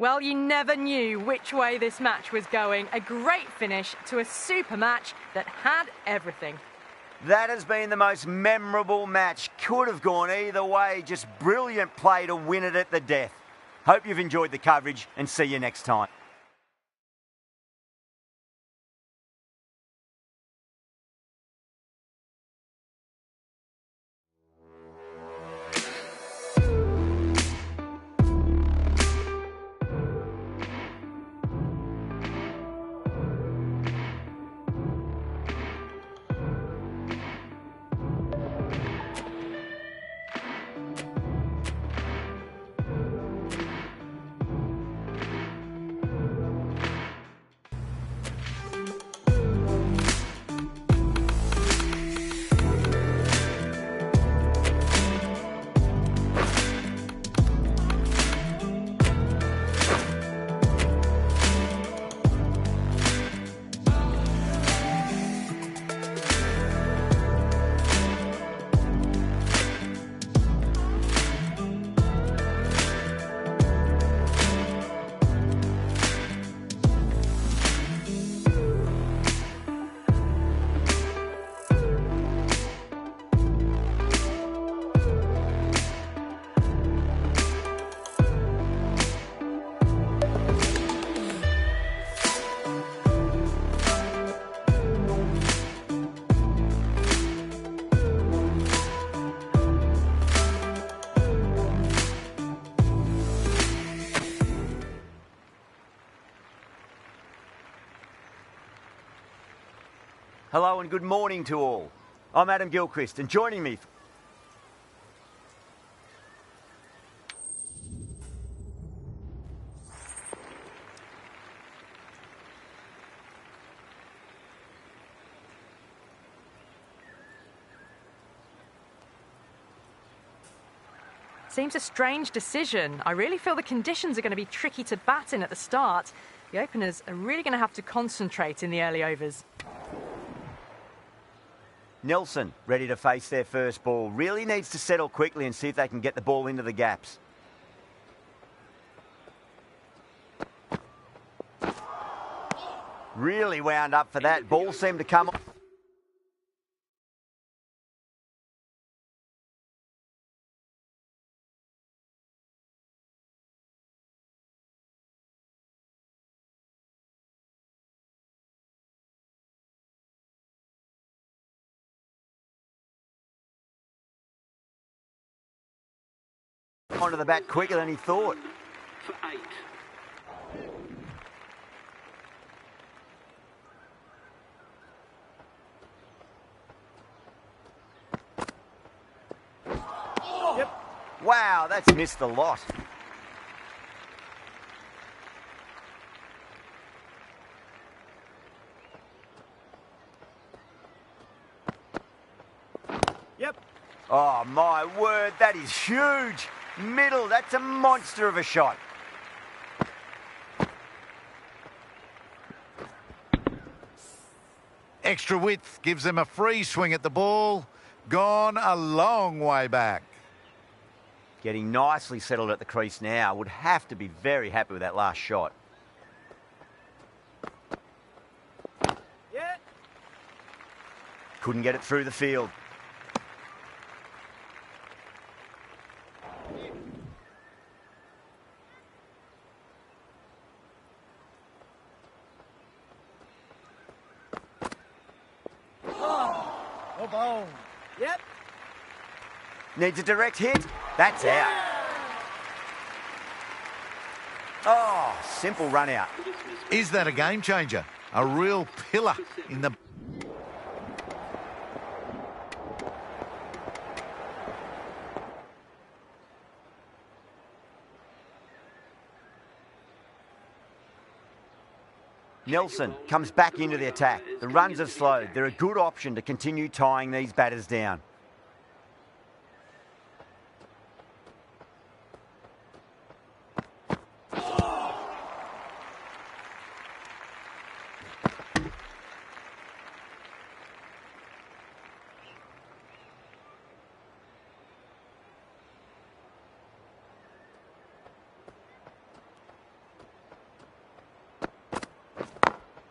Well, you never knew which way this match was going. A great finish to a super match that had everything. That has been the most memorable match. Could have gone either way. Just brilliant play to win it at the death. Hope you've enjoyed the coverage and see you next time. Hello and good morning to all. I'm Adam Gilchrist, and joining me... Seems a strange decision. I really feel the conditions are going to be tricky to bat in at the start. The openers are really going to have to concentrate in the early overs. Nelson, ready to face their first ball, really needs to settle quickly and see if they can get the ball into the gaps. Really wound up for that. Ball seemed to come... onto the bat quicker than he thought. For 8. Yep. Wow, that's missed a lot. Yep. Oh, my word, that is huge. Middle, that's a monster of a shot. Extra width gives them a free swing at the ball. Gone a long way back. Getting nicely settled at the crease now. Would have to be very happy with that last shot. Yeah. Couldn't get it through the field. Yep. Needs a direct hit. That's out. Oh, simple run out. Is that a game changer? A real pillar in the... Nelson comes back into the attack. The runs have slowed. They're a good option to continue tying these batters down.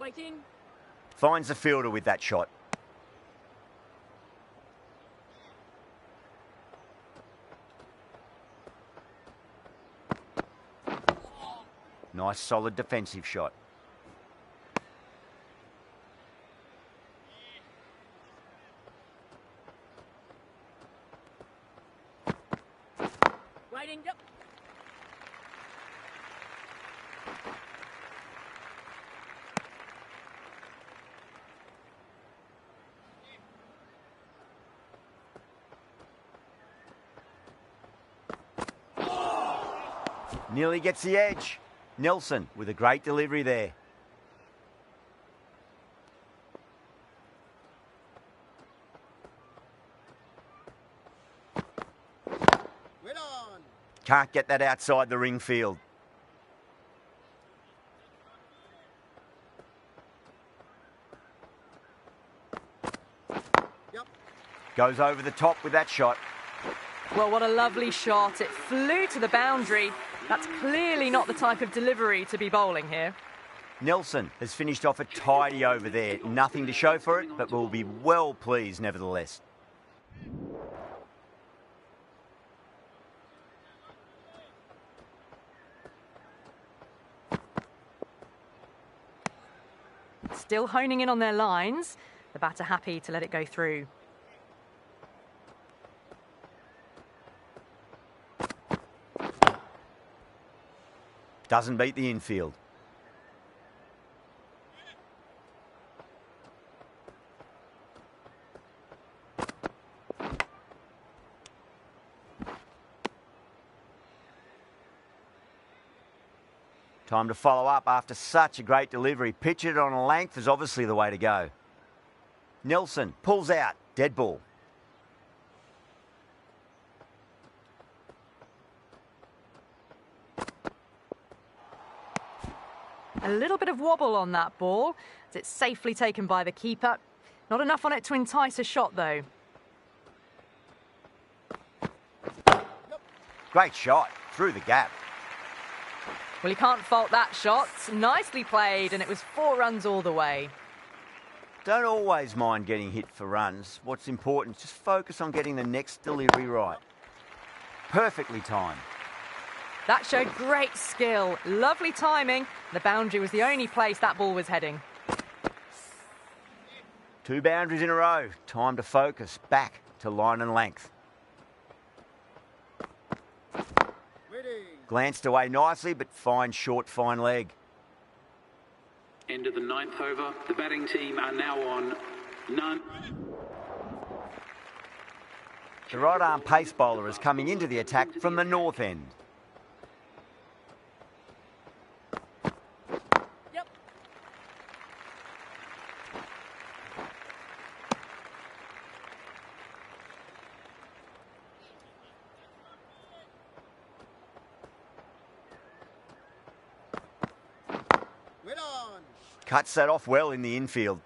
Waiting. Finds the fielder with that shot. Nice solid defensive shot. Waiting. Yep. Nearly gets the edge. Nelson with a great delivery there. Can't get that outside the ring field. Yep. Goes over the top with that shot. Well, what a lovely shot. It flew to the boundary. That's clearly not the type of delivery to be bowling here. Nelson has finished off a tidy over there. Nothing to show for it, but will be well pleased nevertheless. Still honing in on their lines. The batter happy to let it go through. Doesn't beat the infield. Time to follow up after such a great delivery. Pitch it on a length is obviously the way to go. Nelson pulls out. Dead ball. A little bit of wobble on that ball, as it's safely taken by the keeper. Not enough on it to entice a shot, though. Great shot. Through the gap. Well, you can't fault that shot. Nicely played, and it was 4 runs all the way. Don't always mind getting hit for runs. What's important is just focus on getting the next delivery right. Perfectly timed. That showed great skill. Lovely timing. The boundary was the only place that ball was heading. 2 boundaries in a row. Time to focus. Back to line and length. Glanced away nicely, but fine short, fine leg. End of the 9th over. The batting team are now on none. The right arm pace bowler is coming into the attack from the north end. Yep. Cuts that off well in the infield.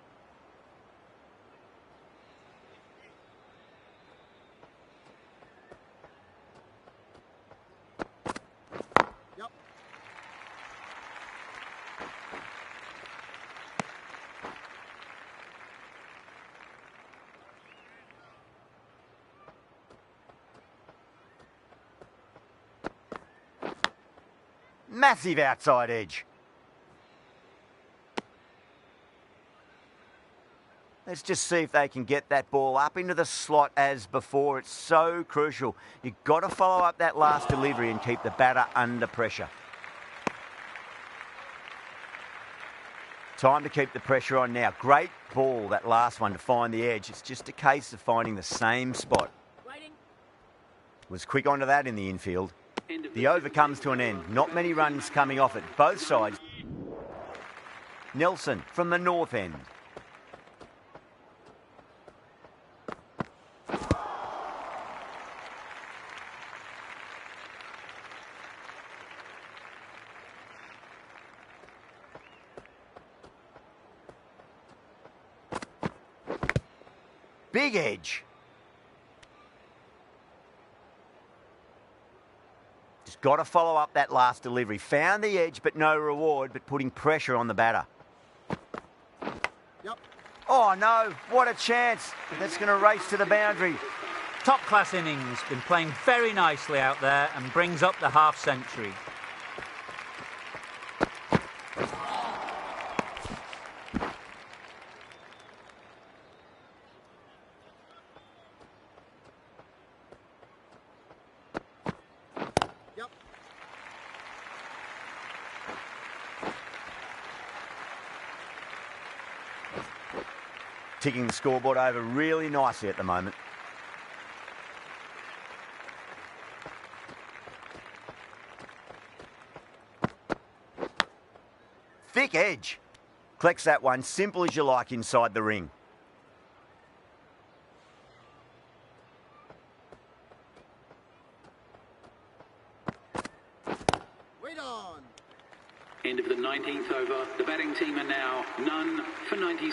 Yep. Massive outside edge. Let's just see if they can get that ball up into the slot as before. It's so crucial. You've got to follow up that last delivery and keep the batter under pressure. Time to keep the pressure on now. Great ball, that last one, to find the edge. It's just a case of finding the same spot. Waiting. Was quick onto that in the infield. The over comes to an end. Not many runs coming off it. Both sides. Nelson from the north end. Big edge. Just got to follow up that last delivery. Found the edge, but no reward, but putting pressure on the batter. Oh no, what a chance. That's going to race to the boundary. Top class innings, been playing very nicely out there and brings up the half century. Yep. Ticking the scoreboard over really nicely at the moment. Thick edge. Collects that one, simple as you like inside the ring. Wait on. End of the 19th over. The batting team are now none for 90.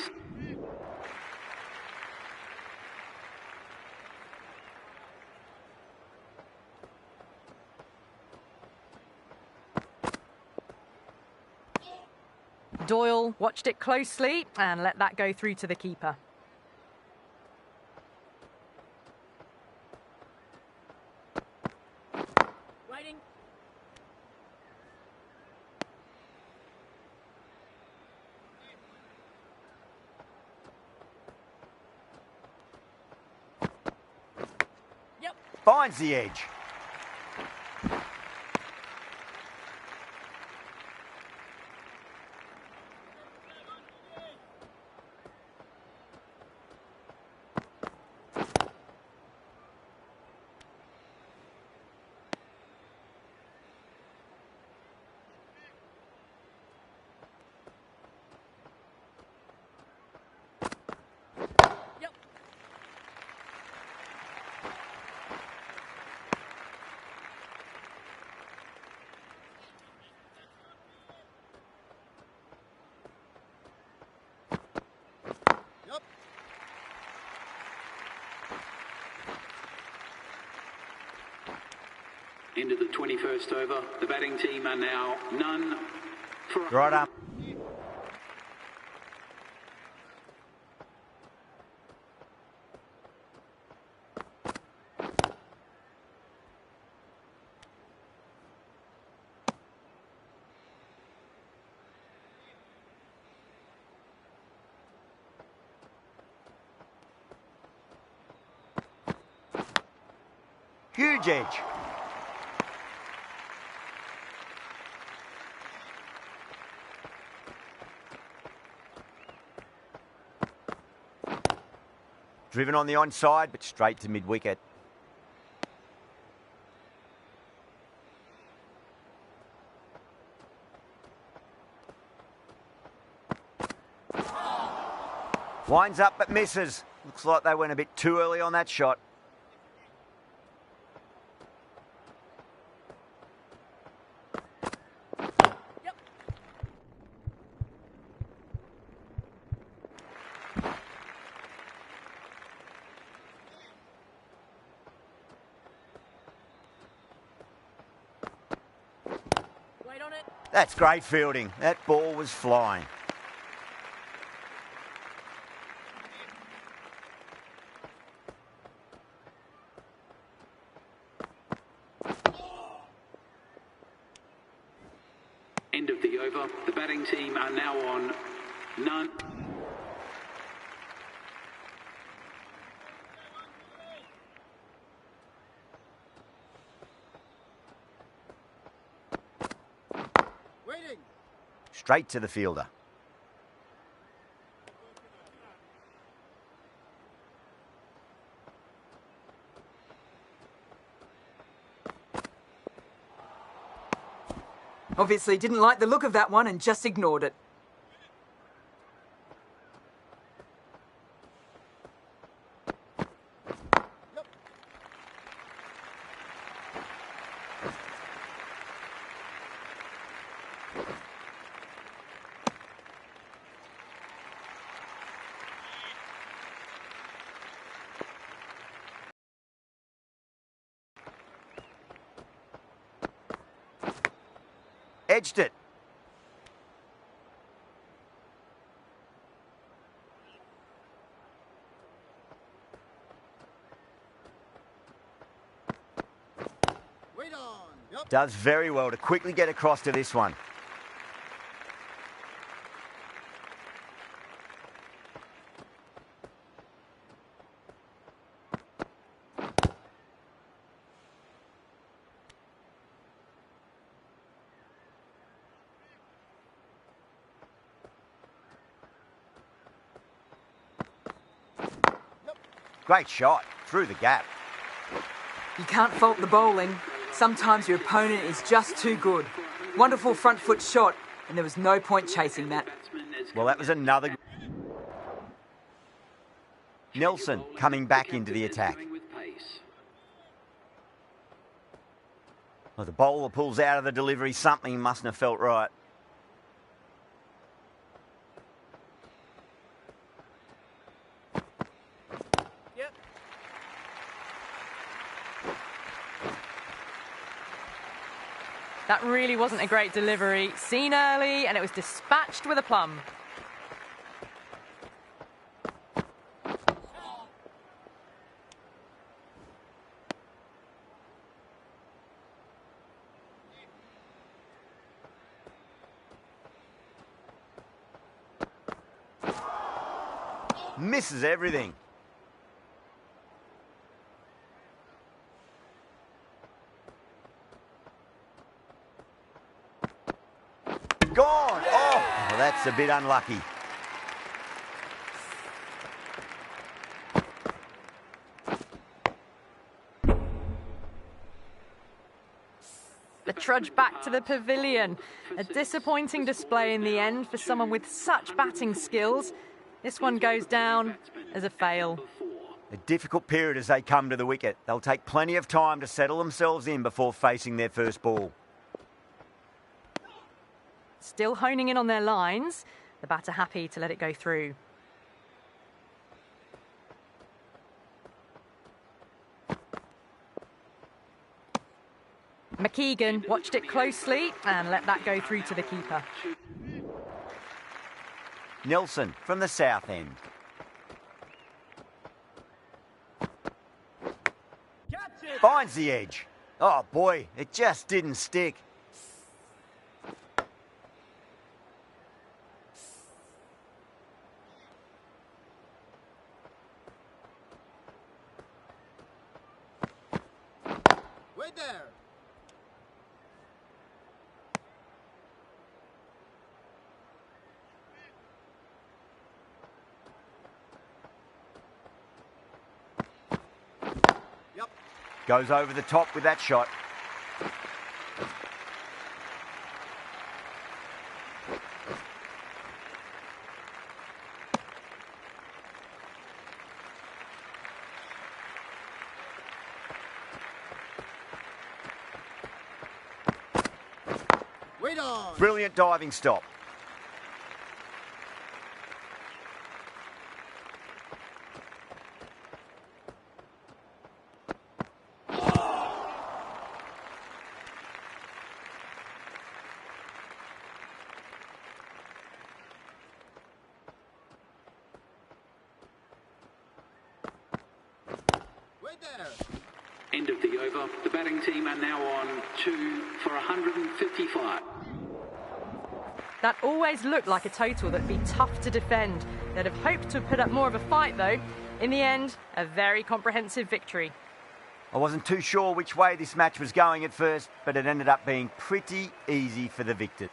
Doyle watched it closely and let that go through to the keeper. Waiting. Yep. Finds the edge. Yep. Yep. End of the 21st over. The batting team are now none for. Right up. Huge edge. Driven on the onside, but straight to mid-wicket. Winds up but misses. Looks like they went a bit too early on that shot. Yep. Wait on it. That's great fielding. That ball was flying. End of the over. The batting team are now on none. Waiting. Straight to the fielder. Obviously didn't like the look of that one and just ignored it. Yep. Edged it. on. Yep. Does very well to quickly get across to this one. Great shot through the gap. You can't fault the bowling. Sometimes your opponent is just too good. Wonderful front foot shot, and there was no point chasing that. Well, that was another. Nelson coming back into the attack. Well, the bowler pulls out of the delivery. Something mustn't have felt right. That really wasn't a great delivery. Seen early, and it was dispatched with a plum. Misses everything. Gone. Oh, well, that's a bit unlucky. The trudge back to the pavilion. A disappointing display in the end for someone with such batting skills. This one goes down as a fail. A difficult period as they come to the wicket. They'll take plenty of time to settle themselves in before facing their first ball. Still honing in on their lines. The batter happy to let it go through. McKeegan watched it closely and let that go through to the keeper. Nelson from the south end. Finds the edge. Oh boy, it just didn't stick. Wait there. Yep. Goes over the top with that shot. Wait on. Brilliant diving stop. Wait there. End of the over. The batting team are now on 2 for 155. That always looked like a total that'd be tough to defend. They'd have hoped to put up more of a fight though. In the end, a very comprehensive victory. I wasn't too sure which way this match was going at first, but it ended up being pretty easy for the victors.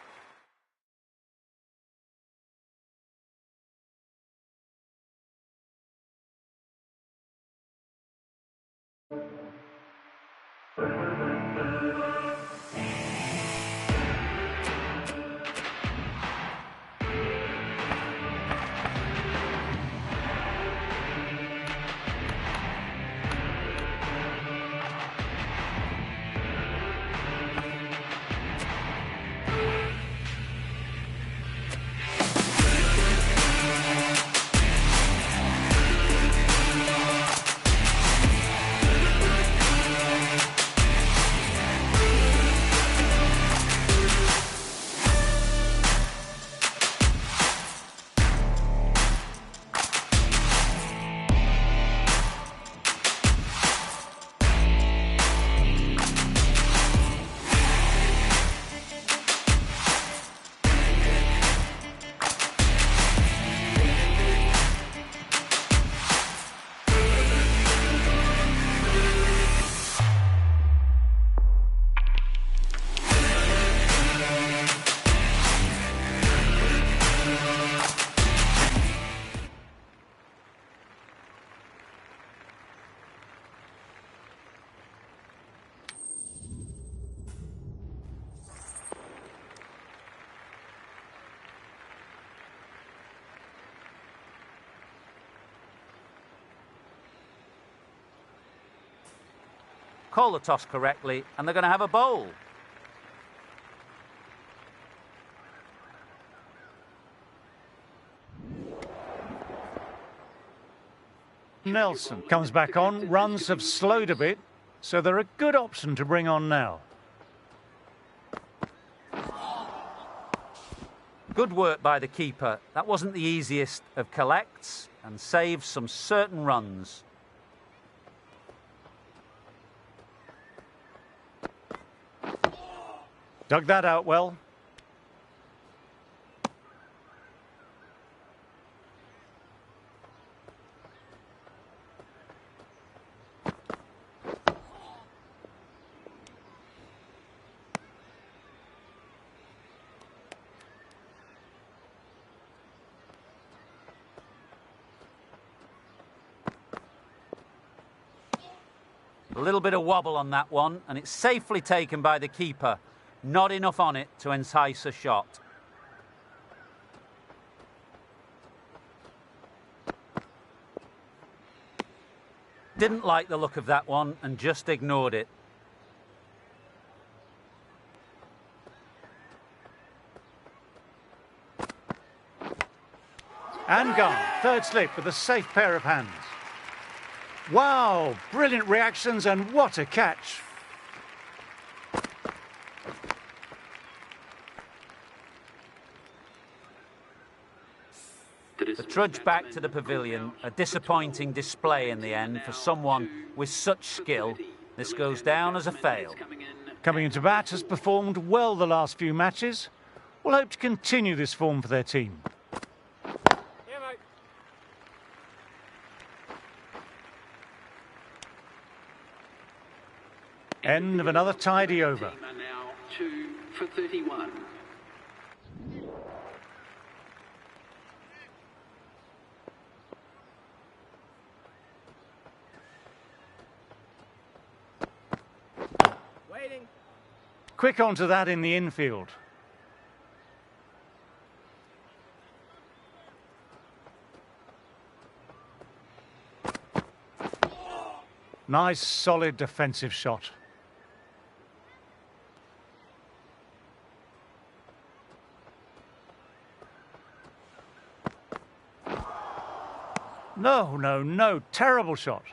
call the toss correctly, and they're going to have a bowl. Nelson comes back on. Runs have slowed a bit, so they're a good option to bring on now. Good work by the keeper. That wasn't the easiest of collects and saves some certain runs. Dug that out well. A little bit of wobble on that one, and it's safely taken by the keeper. Not enough on it to entice a shot. Didn't like the look of that one and just ignored it. And gone. Third slip with a safe pair of hands. Wow, brilliant reactions and what a catch. The trudge back to the pavilion, a disappointing display in the end for someone with such skill. This goes down as a fail. Coming into bat, has performed well the last few matches. Will hope to continue this form for their team. End of another tidy over. And now 2 for 31. Waiting. Quick onto that in the infield. Nice, solid defensive shot. No, no, no. Terrible shot.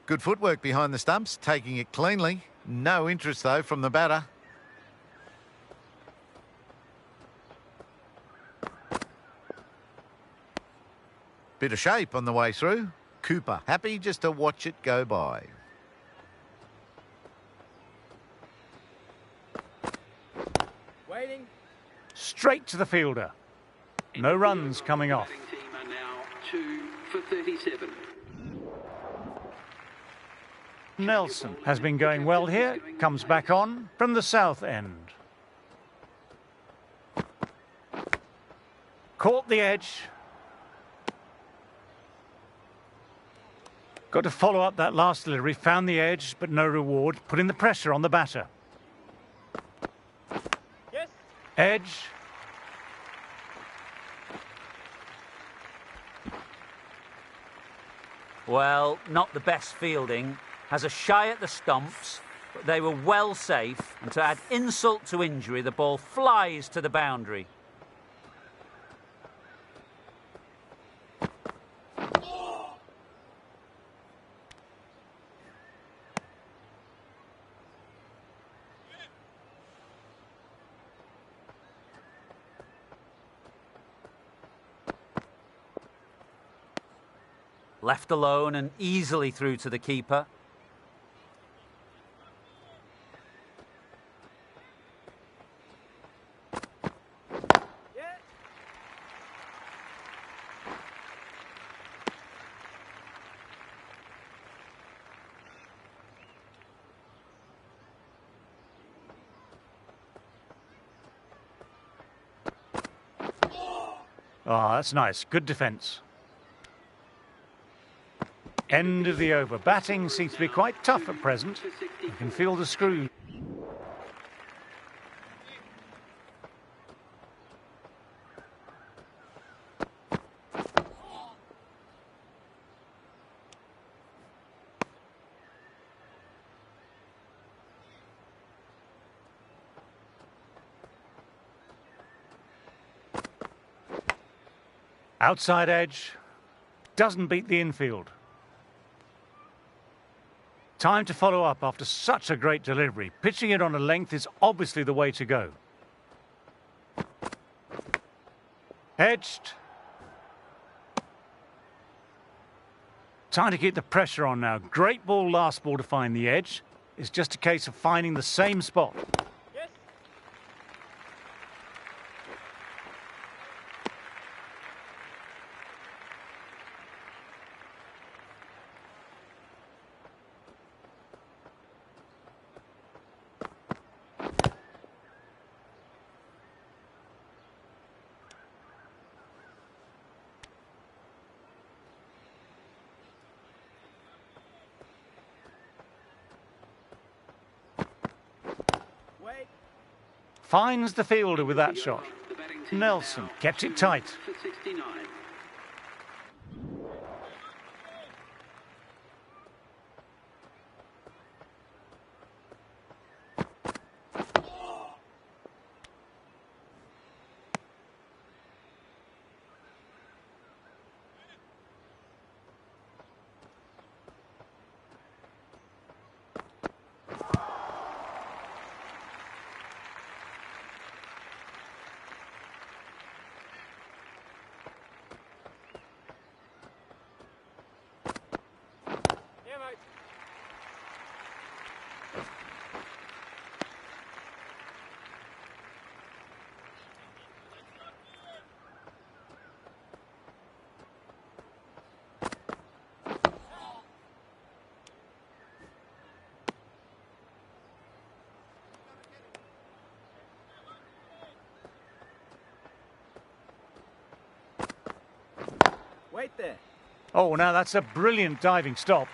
Good footwork behind the stumps, taking it cleanly. No interest, though, from the batter. Bit of shape on the way through. Cooper happy just to watch it go by. Waiting. Straight to the fielder. No runs coming off. Batting team are now 2 for 37. Nelson has been going well here. Comes back on from the south end. Caught the edge. Got to follow up that last delivery. Found the edge, but no reward. Putting the pressure on the batter. Yes. Edge. Well, not the best fielding. Has a shy at the stumps, but they were well safe. And to add insult to injury, the ball flies to the boundary. Left alone and easily through to the keeper. Oh, that's nice. Good defence. End of the over. Batting seems to be quite tough at present. You can feel the screws. Outside edge, doesn't beat the infield. Time to follow up after such a great delivery. Pitching it on a length is obviously the way to go. Edged. Time to keep the pressure on now. Great ball, last ball to find the edge. It's just a case of finding the same spot. Finds the fielder with that shot. Nelson kept it tight. Wait there. Oh, now that's a brilliant diving stop.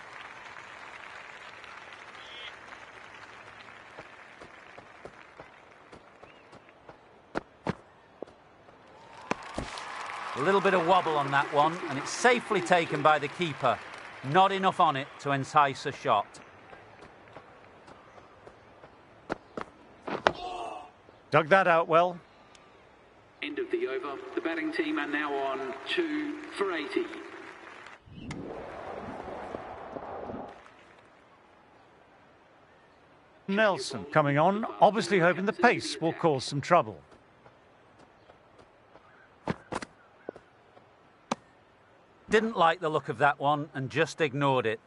A little bit of wobble on that one, and it's safely taken by the keeper. Not enough on it to entice a shot. Dug that out well. End of the over. The batting team are now on 2 for 80. Nelson coming on, obviously hoping the pace will cause some trouble. Didn't like the look of that one and just ignored it.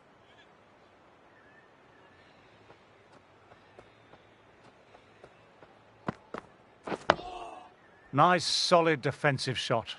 Nice, solid defensive shot.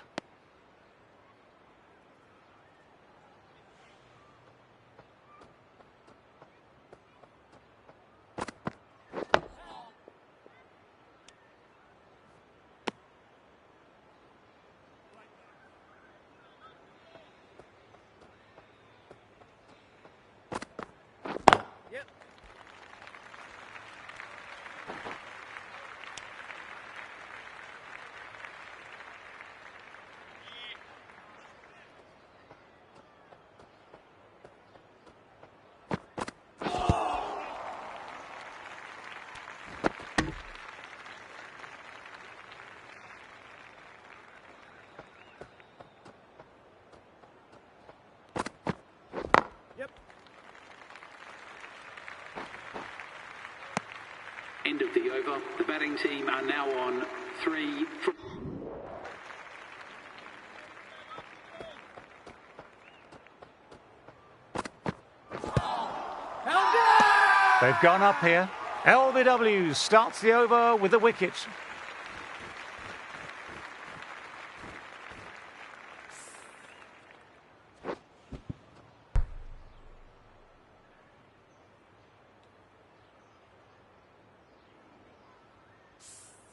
End of the over. The batting team are now on 3 for... They've gone up here. LBW starts the over with a wicket.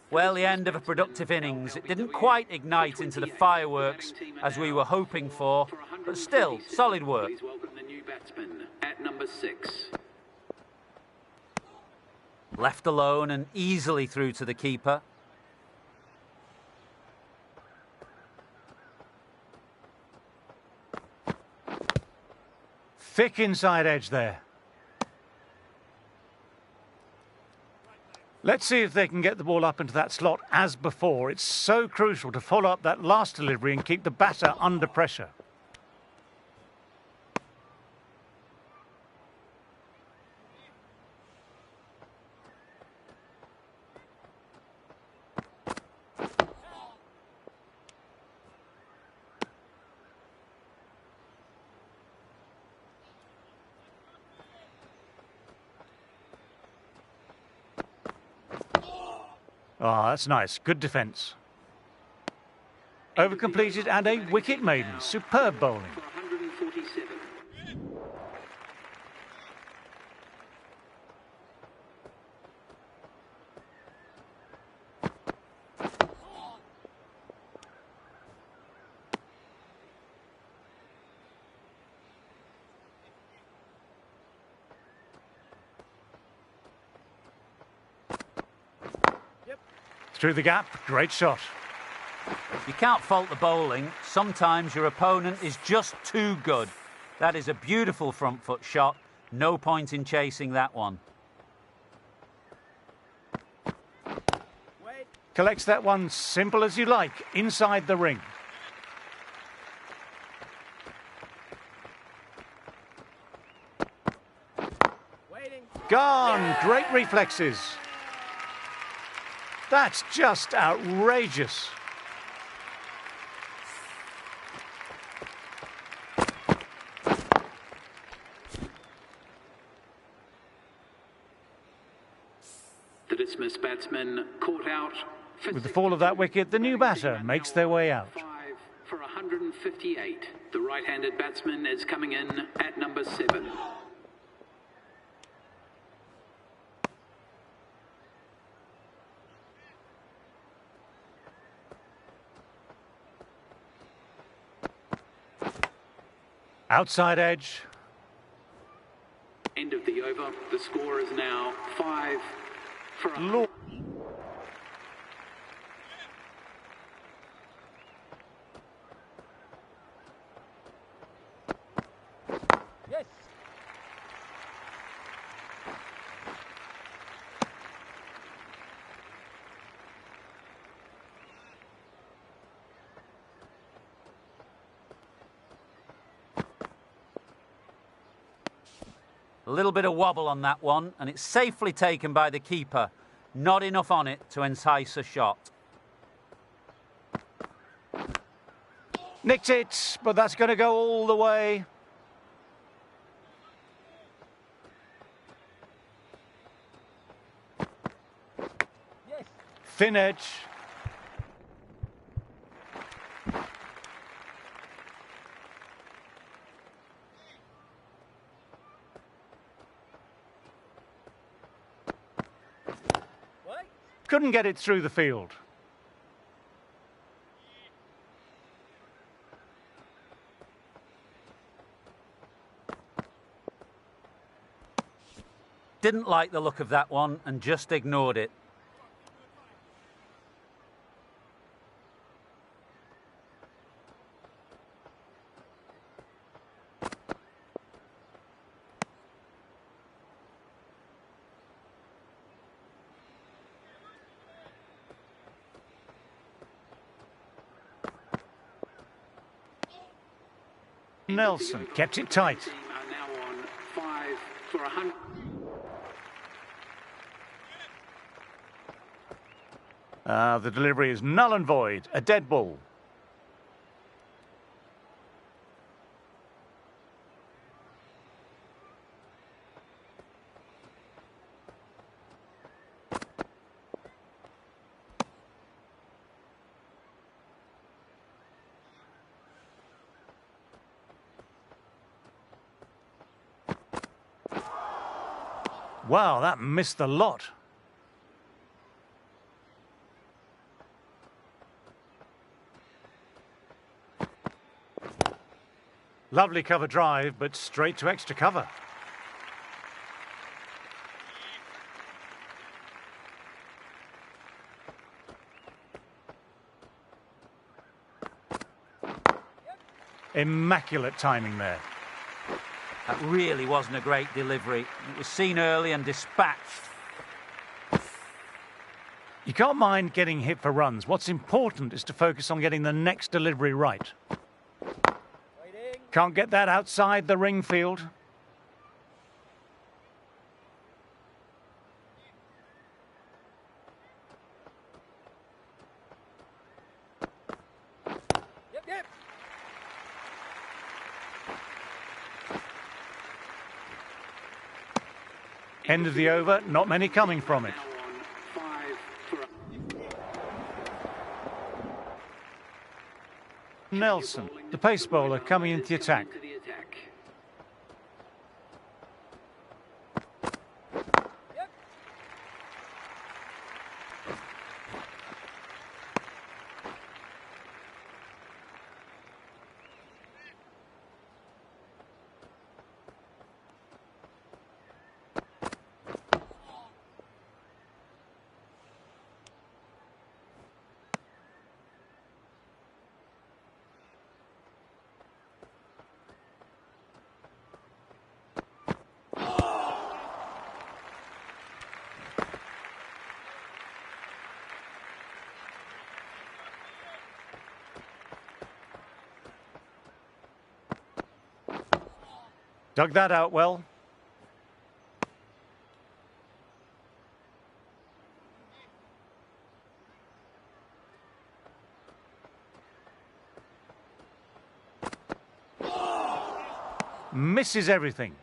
Well, the end of a productive innings. It didn't quite ignite into the fireworks as we were hoping for, but still, solid work. Please welcome the new batter. batsman at number 6. Left alone and easily through to the keeper. Thick inside edge there. Let's see if they can get the ball up into that slot as before. It's so crucial to follow up that last delivery and keep the batter under pressure. Oh, that's nice. Good defence. Over-completed and a wicket maiden. Superb bowling. For 147. Through the gap. Great shot. You can't fault the bowling. Sometimes your opponent is just too good. That is a beautiful front foot shot. No point in chasing that one. Wait. Collects that one simple as you like, inside the ring. Waiting. Gone. Great reflexes. That's just outrageous. The dismissed batsman caught out. With the fall of that wicket, the new batter makes their way out. 5 for 158. The right-handed batsman is coming in at number 7. Outside edge. End of the over. The score is now 5 for a Look. Yes. A little bit of wobble on that one, and it's safely taken by the keeper. Not enough on it to entice a shot. Nicked it, but that's going to go all the way. Yes. Thin edge. Wait. Couldn't get it through the field. Didn't like the look of that one and just ignored it. Nelson kept it tight. team are now on 5 for 100. The delivery is null and void. A dead ball. Wow, that missed the lot. Lovely cover drive, but straight to extra cover. Immaculate timing there. That really wasn't a great delivery. It was seen early and dispatched. You can't mind getting hit for runs. What's important is to focus on getting the next delivery right. Waiting. Can't get that outside the ring field. Yep, yep. End of the over, not many coming from it. Now on 5 for Nelson, the pace bowler, coming into the attack. into the attack. Yep. Dug that out well. Misses everything.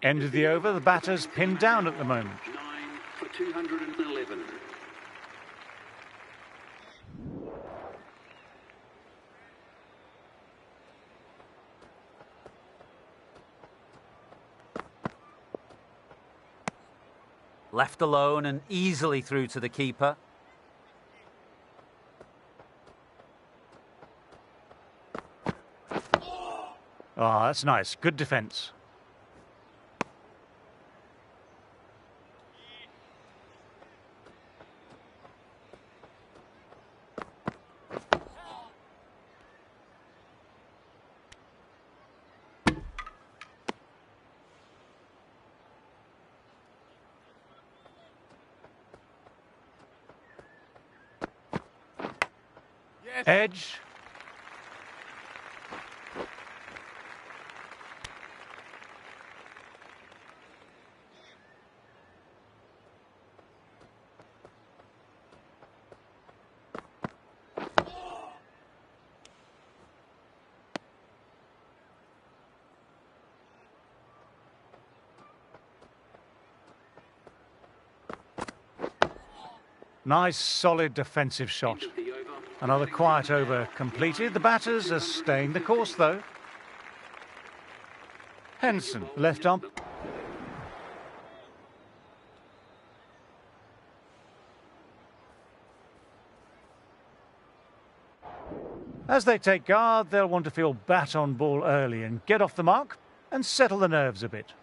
End of the over, the batter's pinned down at the moment. 9 for 211. Left alone and easily through to the keeper. Oh, that's nice. Good defence. Edge. Nice, solid defensive shot. End of the over. Another quiet over completed. The batters are staying the course, though. Henson, left ump. As they take guard, they'll want to feel bat on ball early and get off the mark and settle the nerves a bit.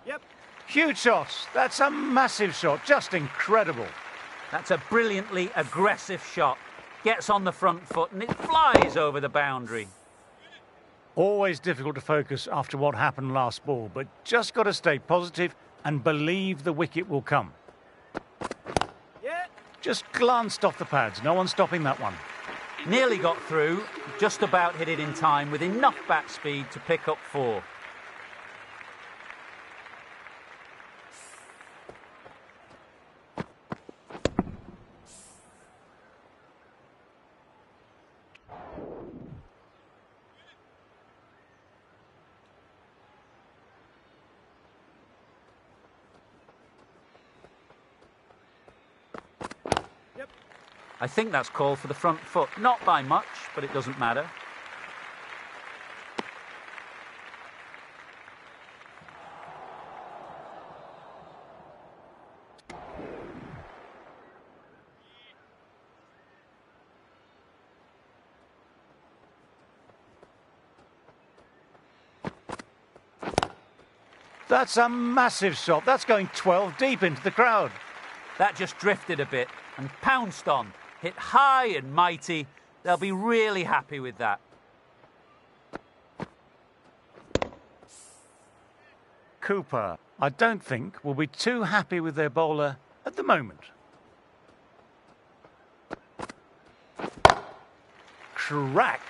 Yep. Huge shot. That's a massive shot. Just incredible. That's a brilliantly aggressive shot. Gets on the front foot and it flies over the boundary. Always difficult to focus after what happened last ball, but just got to stay positive and believe the wicket will come. Yeah. Just glanced off the pads. No one stopping that one. Nearly got through, just about hit it in time with enough bat speed to pick up 4. I think that's called for the front foot. Not by much, but it doesn't matter. That's a massive shot. That's going 12 deep into the crowd. That just drifted a bit and pounced on. Hit high and mighty. They'll be really happy with that. Cooper, I don't think, will be too happy with their bowler at the moment. Crack!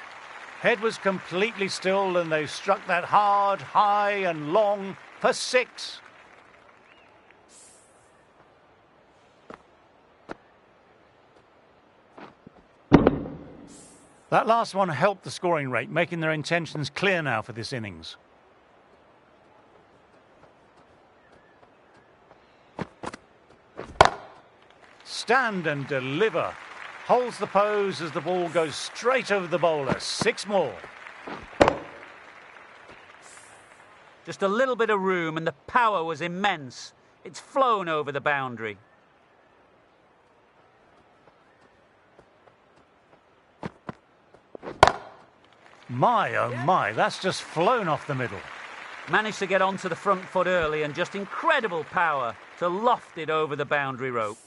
Head was completely still and they struck that hard, high and long for 6. That last one helped the scoring rate, making their intentions clear now for this innings. Stand and deliver. Holds the pose as the ball goes straight over the bowler. 6 more. Just a little bit of room and the power was immense. It's flown over the boundary. My, oh my, that's just flown off the middle. Managed to get onto the front foot early and just incredible power to loft it over the boundary rope.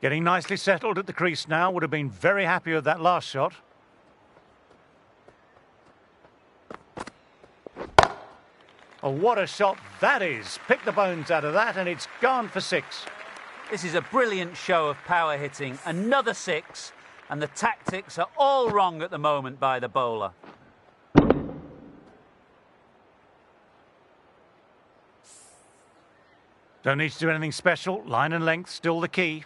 Getting nicely settled at the crease now. Would have been very happy with that last shot. Oh, what a shot that is. Pick the bones out of that and it's gone for 6. This is a brilliant show of power hitting. Another 6, and the tactics are all wrong at the moment by the bowler. Don't need to do anything special. Line and length still the key.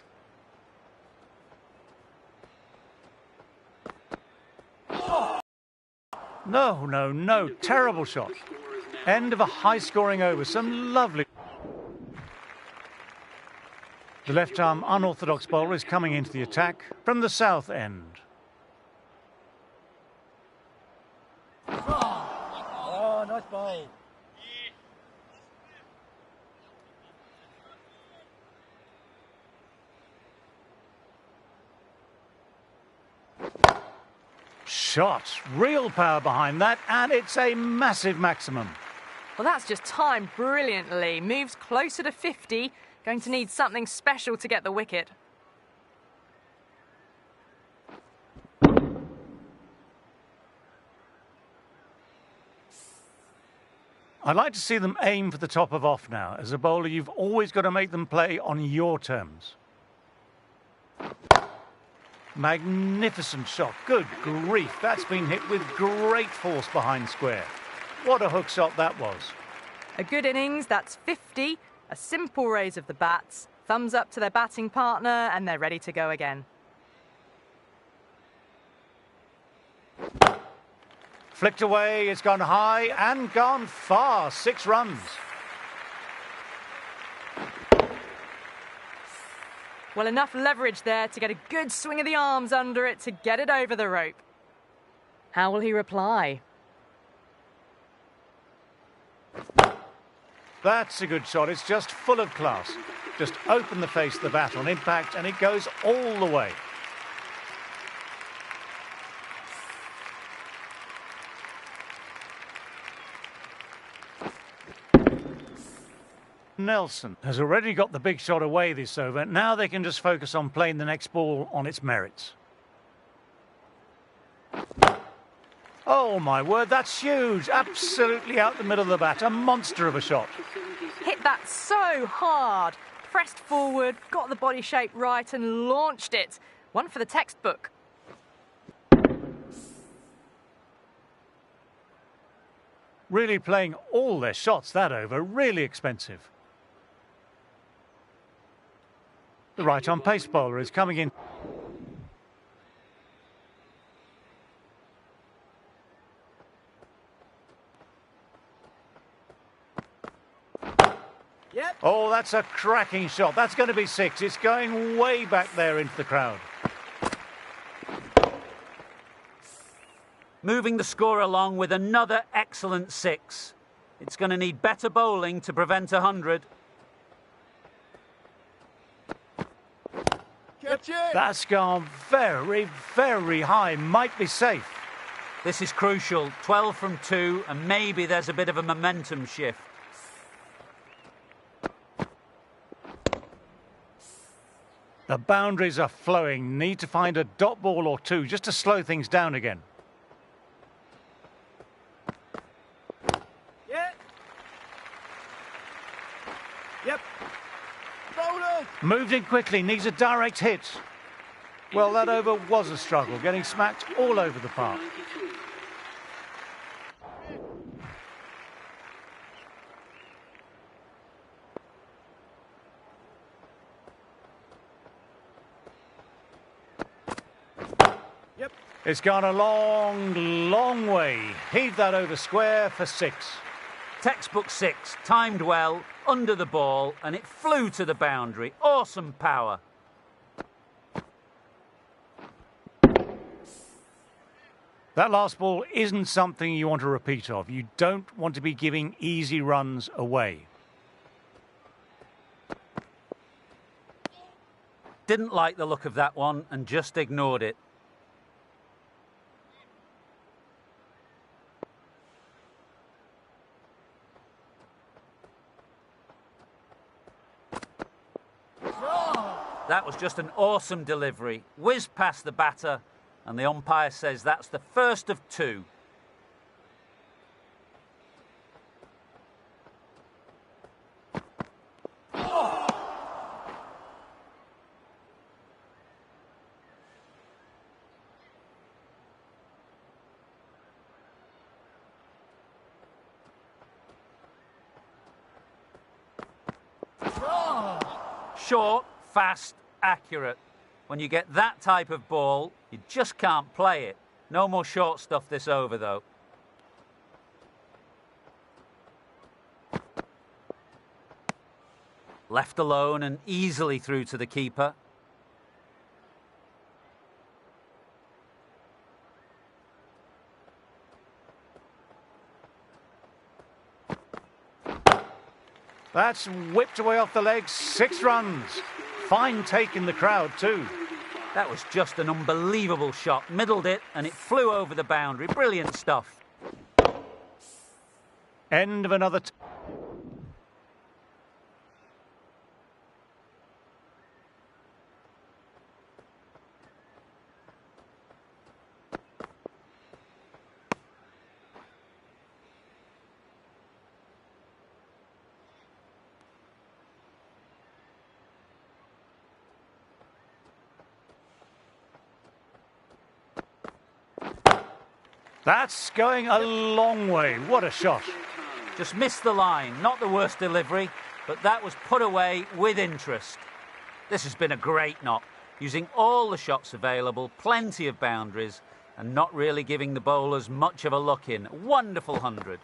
No, no, no. Terrible shot. End of a high-scoring over. Some lovely... The left-arm unorthodox bowler is coming into the attack from the south end. Oh, nice ball. Shot. Real power behind that, and it's a massive maximum. Well, that's just timed brilliantly. Moves closer to 50. Going to need something special to get the wicket. I'd like to see them aim for the top of off now. As a bowler, you've always got to make them play on your terms. Magnificent shot. Good grief. That's been hit with great force behind square. What a hook shot that was. A good innings, that's 50. A simple raise of the bats. Thumbs up to their batting partner, and they're ready to go again. Flicked away, it's gone high and gone far. 6 runs. Well, enough leverage there to get a good swing of the arms under it to get it over the rope. How will he reply? That's a good shot. It's just full of class. Just open the face of the bat on impact and it goes all the way. Nelson has already got the big shot away this over. Now they can just focus on playing the next ball on its merits. Oh, my word, that's huge. Absolutely out the middle of the bat. A monster of a shot. Hit that so hard. Pressed forward, got the body shape right and launched it. One for the textbook. Really playing all their shots that over. Really expensive. The right-arm pace bowler is coming in. Oh, that's a cracking shot. That's going to be 6. It's going way back there into the crowd. Moving the score along with another excellent 6. It's going to need better bowling to prevent 100. Catch it! That's gone very, very high. Might be safe. This is crucial. 12 from 2, and maybe there's a bit of a momentum shift. The boundaries are flowing. Need to find a dot ball or 2 just to slow things down again. Yeah. Yep. Bowler! Moved in quickly, needs a direct hit. Well, that over was a struggle, getting smacked all over the park. Yep. It's gone a long, long way. Heave that over square for 6. Textbook 6, timed well, under the ball, and it flew to the boundary. Awesome power. That last ball isn't something you want to repeat of. You don't want to be giving easy runs away. Didn't like the look of that one and just ignored it. That was just an awesome delivery. Whizzed past the batter, and the umpire says that's the first of 2. Short, fast, accurate. When you get that type of ball, you just can't play it. No more short stuff this over, though. Left alone and easily through to the keeper. That's whipped away off the legs. 6 runs. Fine take in the crowd too. That was just an unbelievable shot. Middled it and it flew over the boundary. Brilliant stuff. End of another... That's going a long way. What a shot. Just missed the line. Not the worst delivery, but that was put away with interest. This has been a great knock, using all the shots available, plenty of boundaries, and not really giving the bowlers much of a look in. Wonderful 100.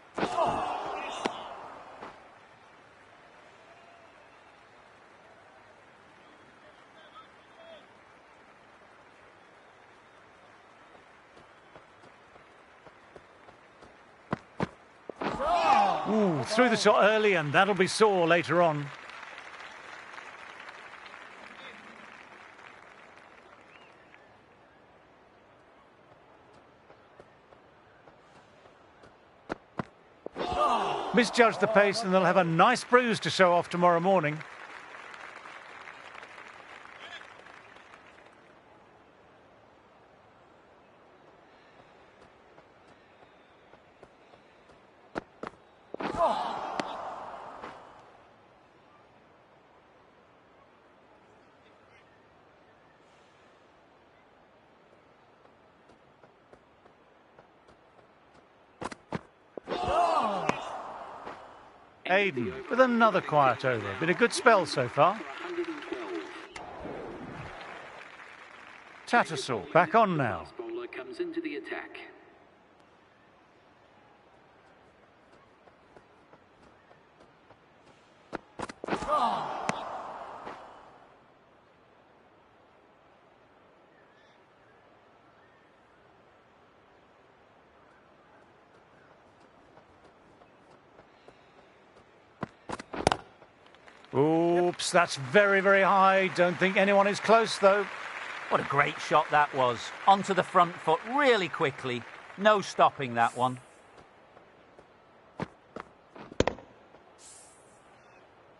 Ooh, threw the shot early and that'll be sore later on. Misjudged the pace and they'll have a nice bruise to show off tomorrow morning. Aiden with another quiet over. Been a good spell so far. Tattersall back on now. Bowler comes into the attack. Oops, that's very, very high. Don't think anyone is close, though. What a great shot that was. Onto the front foot really quickly. No stopping that one.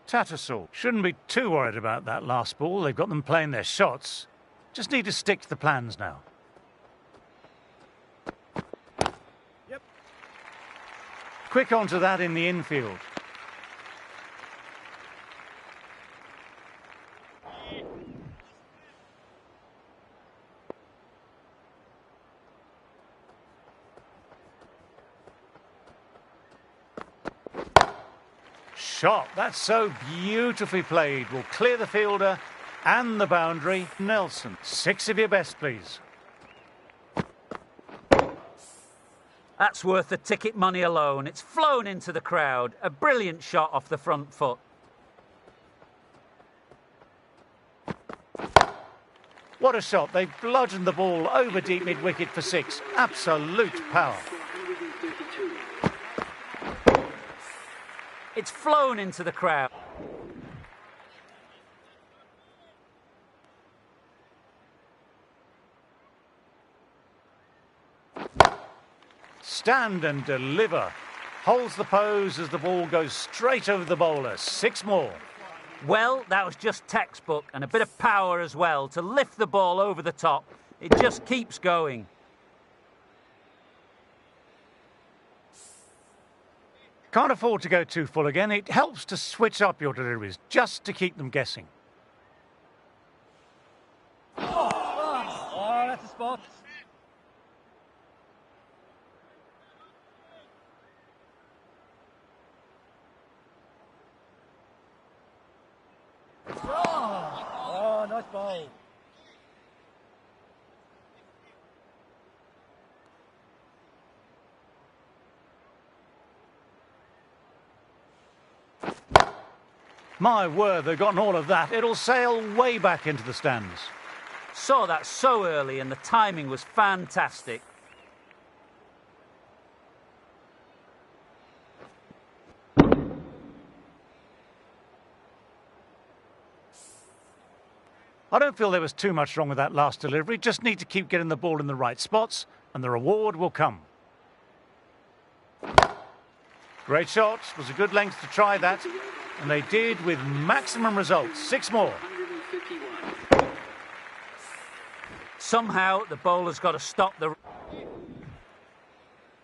Tattersall shouldn't be too worried about that last ball. They've got them playing their shots. Just need to stick to the plans now. Yep. Quick onto that in the infield. Shot. That's so beautifully played. Will clear the fielder and the boundary. Nelson, 6 of your best, please. That's worth the ticket money alone. It's flown into the crowd. A brilliant shot off the front foot. What a shot. They've bludgeoned the ball over deep mid-wicket for 6. Absolute power. It's flown into the crowd. Stand and deliver. Holds the pose as the ball goes straight over the bowler. 6 more. Well, that was just textbook, and a bit of power as well to lift the ball over the top. It just keeps going. Can't afford to go too full again. It helps to switch up your deliveries, just to keep them guessing. Oh, that's a spot. Oh, nice ball. My word, they've gotten all of that. It'll sail way back into the stands. Saw that so early and the timing was fantastic. I don't feel there was too much wrong with that last delivery. Just need to keep getting the ball in the right spots and the reward will come. Great shot. Was a good length to try that. And they did with maximum results. 6 more. Somehow the bowler's got to stop the...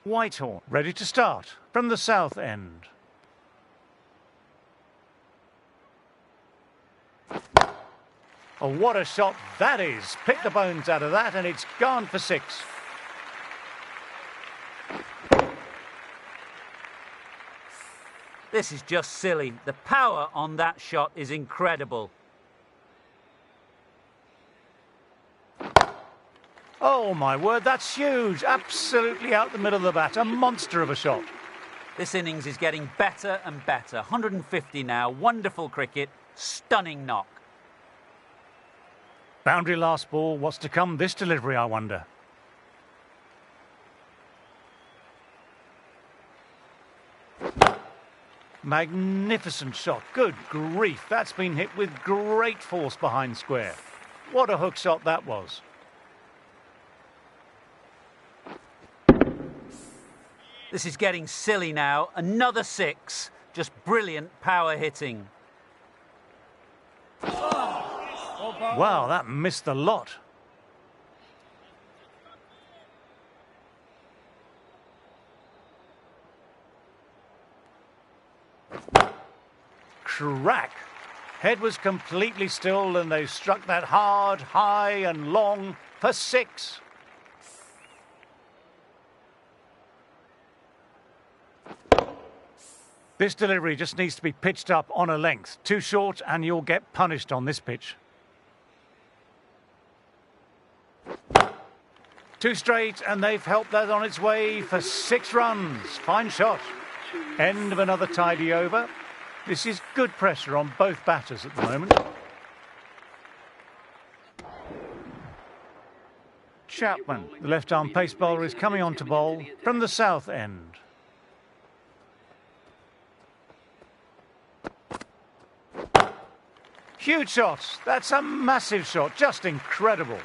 Whitehorn ready to start from the south end. Oh, what a shot that is. Pick the bones out of that and it's gone for 6. This is just silly. The power on that shot is incredible. Oh, my word, that's huge. Absolutely out the middle of the bat. A monster of a shot. This innings is getting better and better. 150 now. Wonderful cricket. Stunning knock. Boundary last ball. What's to come this delivery, I wonder? Magnificent shot. Good grief. That's been hit with great force behind square. What a hook shot that was. This is getting silly now. Another 6. Just brilliant power hitting. Wow, that missed the lot. Crack. Head was completely still and they struck that hard, high and long for 6. This delivery just needs to be pitched up on a length. Too short and you'll get punished on this pitch. 2 straight and they've helped that on its way for 6 runs. Fine shot. End of another tidy over. This is good pressure on both batters at the moment. Chapman, the left-arm pace bowler, is coming on to bowl from the south end. Huge shot. That's a massive shot. Just incredible.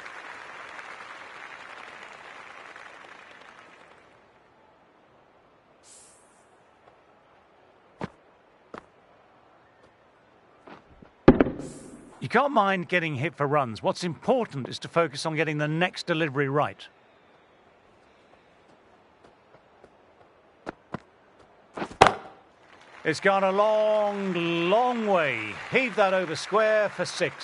You can't mind getting hit for runs. What's important is to focus on getting the next delivery right. It's gone a long, long way. Heave that over square for 6.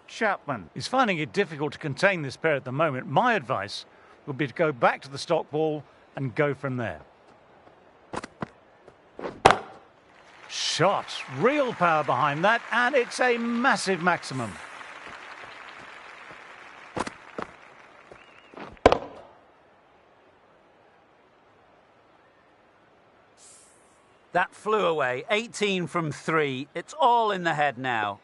Chapman is finding it difficult to contain this pair at the moment. My advice would be to go back to the stock ball and go from there. Shot. Real power behind that, and it's a massive maximum. That flew away. 18 from 3. It's all in the head now.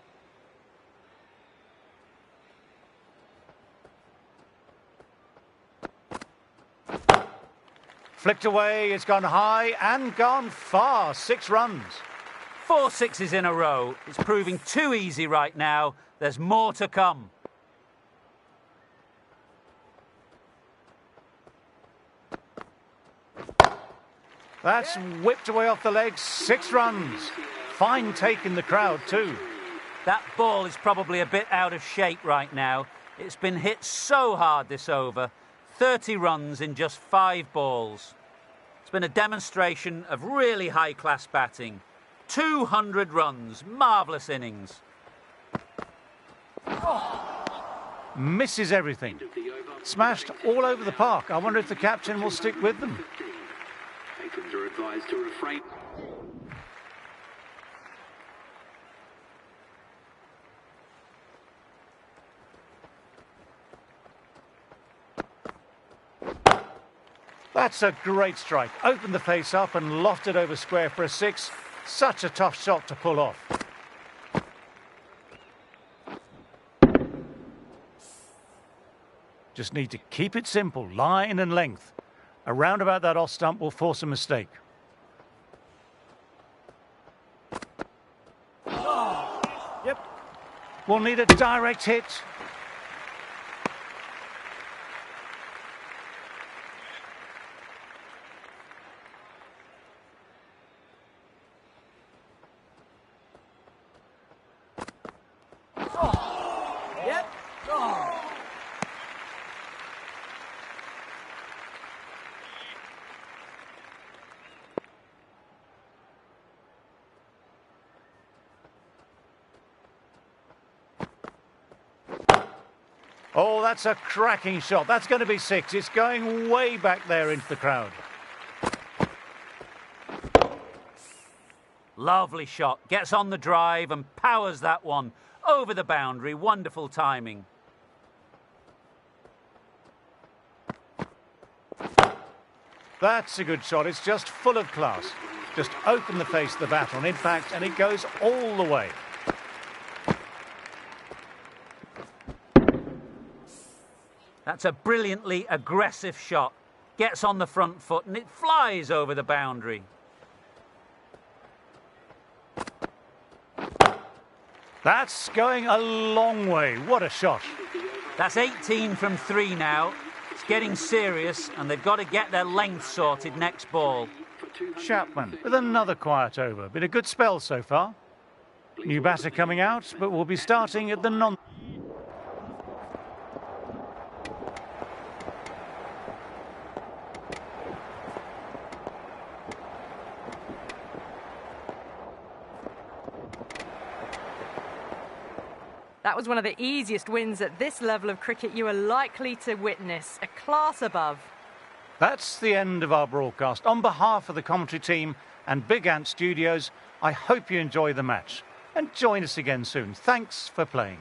Flicked away, it's gone high and gone far. 6 runs. 4 sixes in a row. It's proving too easy right now. There's more to come. That's whipped away off the legs. 6 runs. Fine take in the crowd too. That ball is probably a bit out of shape right now. It's been hit so hard this over. 30 runs in just 5 balls. It's been a demonstration of really high-class batting. 200 runs. Marvellous innings. Misses everything. Smashed all over the park. I wonder if the captain will stick with them. Patrons are advised to refrain. That's a great strike. Opened the face up and lofted over square for a 6. Such a tough shot to pull off. Just need to keep it simple, line and length. Around about that off stump will force a mistake. Yep. We'll need a direct hit. Yep. Oh. Oh, that's a cracking shot. That's going to be 6. It's going way back there into the crowd. Lovely shot. Gets on the drive and powers that one over the boundary. Wonderful timing. That's a good shot. It's just full of class. Just open the face of the bat on impact and it goes all the way. That's a brilliantly aggressive shot. Gets on the front foot and it flies over the boundary. That's going a long way. What a shot. That's 18 from 3 now. It's getting serious and they've got to get their length sorted next ball. Chapman with another quiet over. Been a good spell so far. New batter coming out, but we'll be starting at the non... That was one of the easiest wins at this level of cricket you are likely to witness. A class above. That's the end of our broadcast. On behalf of the commentary team and Big Ant Studios, I hope you enjoy the match. And join us again soon. Thanks for playing.